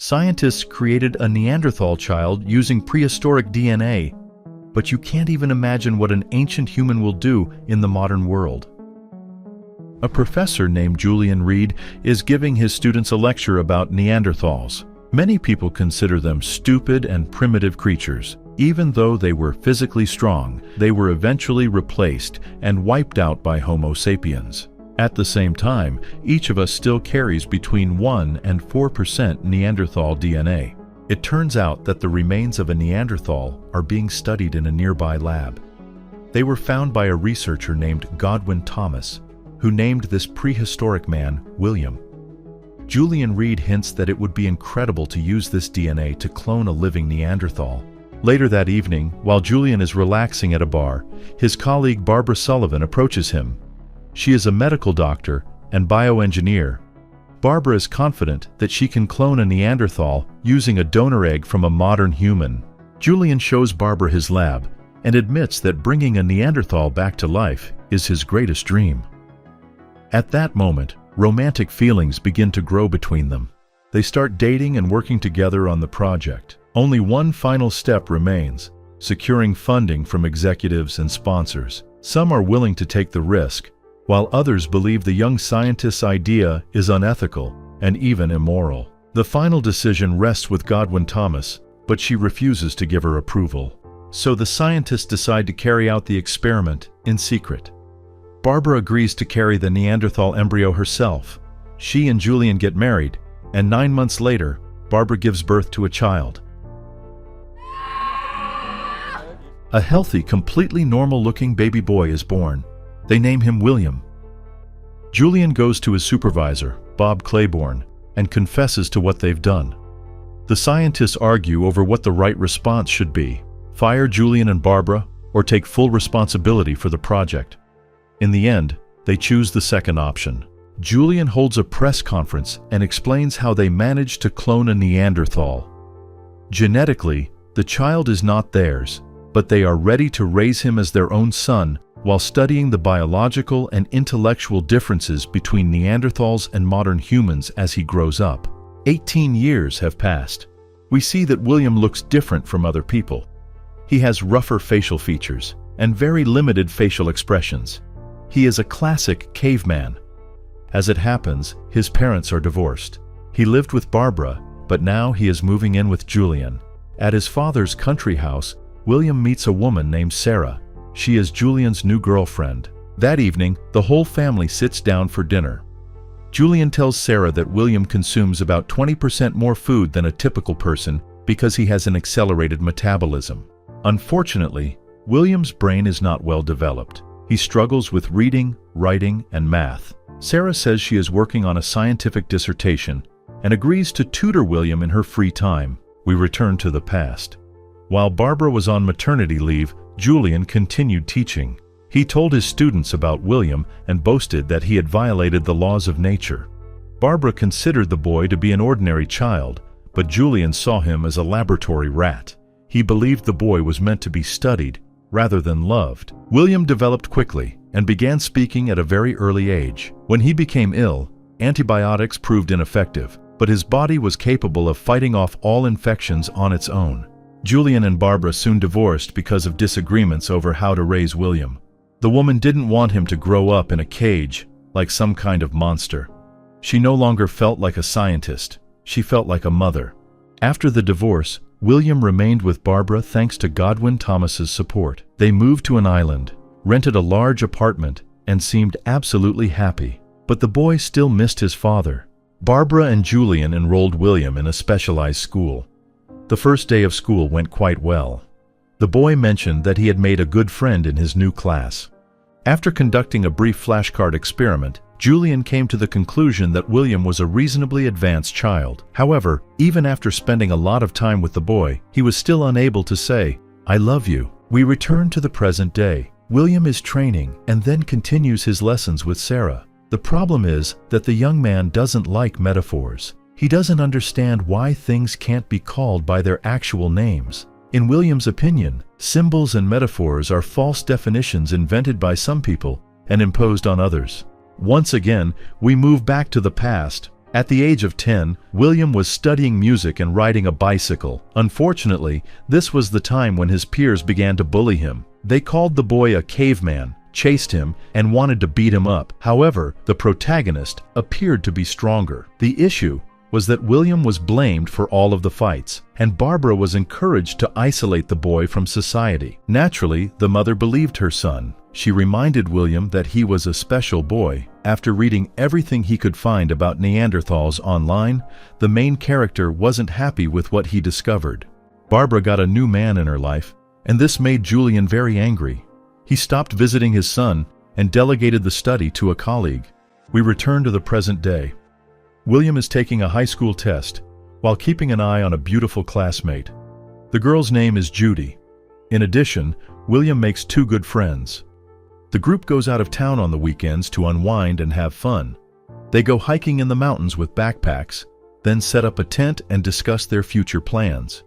Scientists created a Neanderthal child using prehistoric DNA, but you can't even imagine what an ancient human will do in the modern world. A professor named Julian Reed is giving his students a lecture about Neanderthals. Many people consider them stupid and primitive creatures. Even though they were physically strong, they were eventually replaced and wiped out by Homo sapiens. At the same time, each of us still carries between 1 and 4% Neanderthal DNA. It turns out that the remains of a Neanderthal are being studied in a nearby lab. They were found by a researcher named Godwin Thomas, who named this prehistoric man William. Julian Reed hints that it would be incredible to use this DNA to clone a living Neanderthal. Later that evening, while Julian is relaxing at a bar, his colleague Barbara Sullivan approaches him. She is a medical doctor and bioengineer. Barbara is confident that she can clone a Neanderthal using a donor egg from a modern human. Julian shows Barbara his lab and admits that bringing a Neanderthal back to life is his greatest dream. At that moment, romantic feelings begin to grow between them. They start dating and working together on the project. Only one final step remains: securing funding from executives and sponsors. Some are willing to take the risk, while others believe the young scientist's idea is unethical and even immoral. The final decision rests with Godwin Thomas, but she refuses to give her approval. So the scientists decide to carry out the experiment in secret. Barbara agrees to carry the Neanderthal embryo herself. She and Julian get married, and 9 months later, Barbara gives birth to a child. A healthy, completely normal-looking baby boy is born. They name him William. Julian goes to his supervisor, Bob Claiborne, and confesses to what they've done. The scientists argue over what the right response should be: fire Julian and Barbara, or take full responsibility for the project. In the end, they choose the second option. Julian holds a press conference and explains how they managed to clone a Neanderthal. Genetically, the child is not theirs, but they are ready to raise him as their own son while studying the biological and intellectual differences between Neanderthals and modern humans as he grows up. 18 years have passed. We see that William looks different from other people. He has rougher facial features and very limited facial expressions. He is a classic caveman. As it happens, his parents are divorced. He lived with Barbara, but now he is moving in with Julian. At his father's country house, William meets a woman named Sarah. She is Julian's new girlfriend. That evening, the whole family sits down for dinner. Julian tells Sarah that William consumes about 20% more food than a typical person because he has an accelerated metabolism. Unfortunately, William's brain is not well developed. He struggles with reading, writing, and math. Sarah says she is working on a scientific dissertation and agrees to tutor William in her free time. We return to the past. While Barbara was on maternity leave, Julian continued teaching. He told his students about William and boasted that he had violated the laws of nature. Barbara considered the boy to be an ordinary child, but Julian saw him as a laboratory rat. He believed the boy was meant to be studied rather than loved. William developed quickly and began speaking at a very early age. When he became ill, antibiotics proved ineffective, but his body was capable of fighting off all infections on its own. Julian and Barbara soon divorced because of disagreements over how to raise William. The woman didn't want him to grow up in a cage like some kind of monster. She no longer felt like a scientist. She felt like a mother. After the divorce, William remained with Barbara thanks to Godwin Thomas's support. They moved to an island, rented a large apartment, and seemed absolutely happy. But the boy still missed his father. Barbara and Julian enrolled William in a specialized school. The first day of school went quite well. The boy mentioned that he had made a good friend in his new class. After conducting a brief flashcard experiment, Julian came to the conclusion that William was a reasonably advanced child. However, even after spending a lot of time with the boy, he was still unable to say, "I love you." We return to the present day. William is training and then continues his lessons with Sarah. The problem is that the young man doesn't like metaphors. He doesn't understand why things can't be called by their actual names. In William's opinion, symbols and metaphors are false definitions invented by some people and imposed on others. Once again, we move back to the past, At the age of 10, William was studying music and riding a bicycle. Unfortunately, this was the time when his peers began to bully him. They called the boy a caveman, chased him, and wanted to beat him up. However, the protagonist appeared to be stronger. The issue was that William was blamed for all of the fights, and Barbara was encouraged to isolate the boy from society. Naturally, the mother believed her son. She reminded William that he was a special boy. After reading everything he could find about Neanderthals online, the main character wasn't happy with what he discovered. Barbara got a new man in her life, and this made Julian very angry. He stopped visiting his son and delegated the study to a colleague. We return to the present day. William is taking a high school test while keeping an eye on a beautiful classmate. The girl's name is Judy. In addition, William makes two good friends. The group goes out of town on the weekends to unwind and have fun. They go hiking in the mountains with backpacks, then set up a tent and discuss their future plans.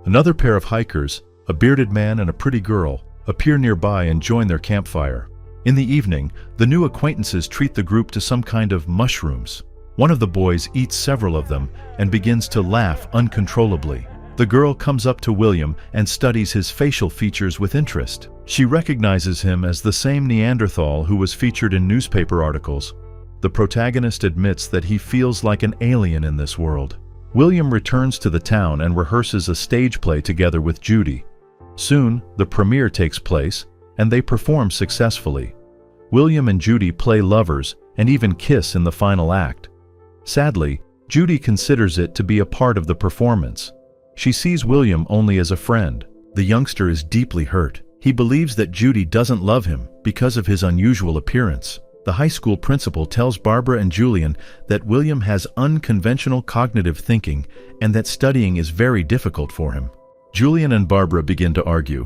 Another pair of hikers, a bearded man and a pretty girl, appear nearby and join their campfire. In the evening, the new acquaintances treat the group to some kind of mushrooms. One of the boys eats several of them and begins to laugh uncontrollably. The girl comes up to William and studies his facial features with interest. She recognizes him as the same Neanderthal who was featured in newspaper articles. The protagonist admits that he feels like an alien in this world. William returns to the town and rehearses a stage play together with Judy. Soon, the premiere takes place, and they perform successfully. William and Judy play lovers and even kiss in the final act. Sadly, Judy considers it to be a part of the performance. She sees William only as a friend. The youngster is deeply hurt. He believes that Judy doesn't love him because of his unusual appearance. The high school principal tells Barbara and Julian that William has unconventional cognitive thinking and that studying is very difficult for him. Julian and Barbara begin to argue.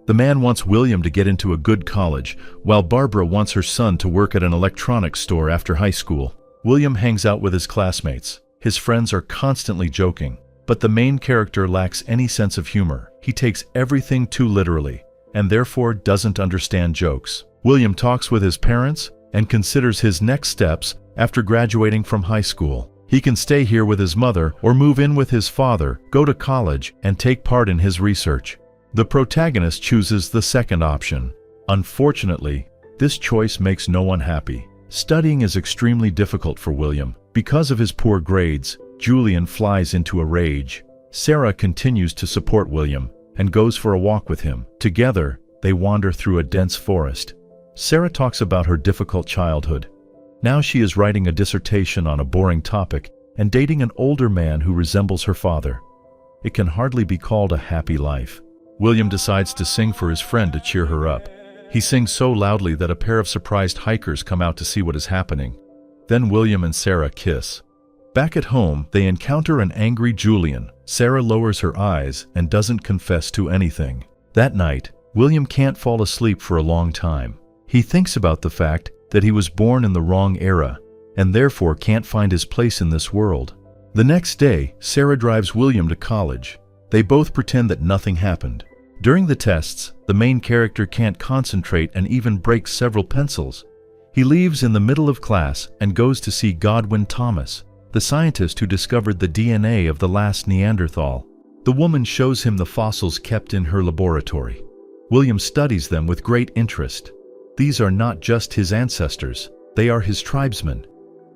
The man wants William to get into a good college, while Barbara wants her son to work at an electronics store after high school. William hangs out with his classmates. His friends are constantly joking, but the main character lacks any sense of humor. He takes everything too literally, and therefore doesn't understand jokes. William talks with his parents and considers his next steps after graduating from high school. He can stay here with his mother or move in with his father, go to college, and take part in his research. The protagonist chooses the second option. Unfortunately, this choice makes no one happy. Studying is extremely difficult for William. Because of his poor grades, Julian flies into a rage. Sarah continues to support William and goes for a walk with him. Together, they wander through a dense forest. Sarah talks about her difficult childhood. Now she is writing a dissertation on a boring topic and dating an older man who resembles her father. It can hardly be called a happy life. William decides to sing for his friend to cheer her up. He sings so loudly that a pair of surprised hikers come out to see what is happening. Then William and Sarah kiss. Back at home, they encounter an angry Julian. Sarah lowers her eyes and doesn't confess to anything. That night, William can't fall asleep for a long time. He thinks about the fact that he was born in the wrong era and therefore can't find his place in this world. The next day, Sarah drives William to college. They both pretend that nothing happened. During the tests, the main character can't concentrate and even breaks several pencils. He leaves in the middle of class and goes to see Godwin Thomas, the scientist who discovered the DNA of the last Neanderthal. The woman shows him the fossils kept in her laboratory. William studies them with great interest. These are not just his ancestors, they are his tribesmen.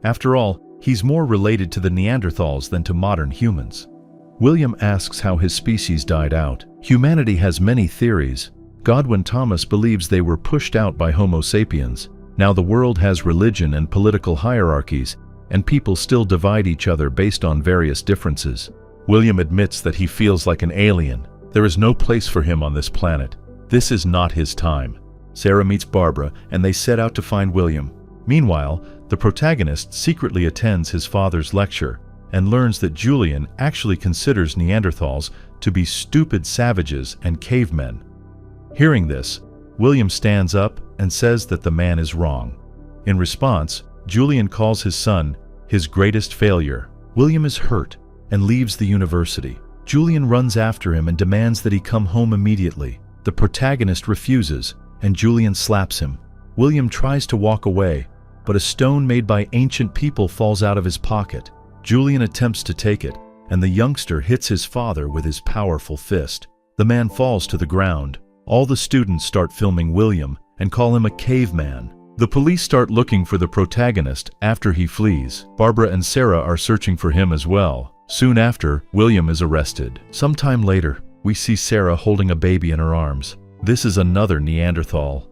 After all, he's more related to the Neanderthals than to modern humans. William asks how his species died out. Humanity has many theories. Godwin Thomas believes they were pushed out by Homo sapiens. Now the world has religion and political hierarchies, and people still divide each other based on various differences. William admits that he feels like an alien. There is no place for him on this planet. This is not his time. Sarah meets Barbara, and they set out to find William. Meanwhile, the protagonist secretly attends his father's lecture and learns that Julian actually considers Neanderthals to be stupid savages and cavemen. Hearing this, William stands up and says that the man is wrong. In response, Julian calls his son his greatest failure. William is hurt and leaves the university. Julian runs after him and demands that he come home immediately. The protagonist refuses, and Julian slaps him. William tries to walk away, but a stone made by ancient people falls out of his pocket. Julian attempts to take it, and the youngster hits his father with his powerful fist. The man falls to the ground. All the students start filming William and call him a caveman. The police start looking for the protagonist after he flees. Barbara and Sarah are searching for him as well. Soon after, William is arrested. Sometime later, we see Sarah holding a baby in her arms. This is another Neanderthal.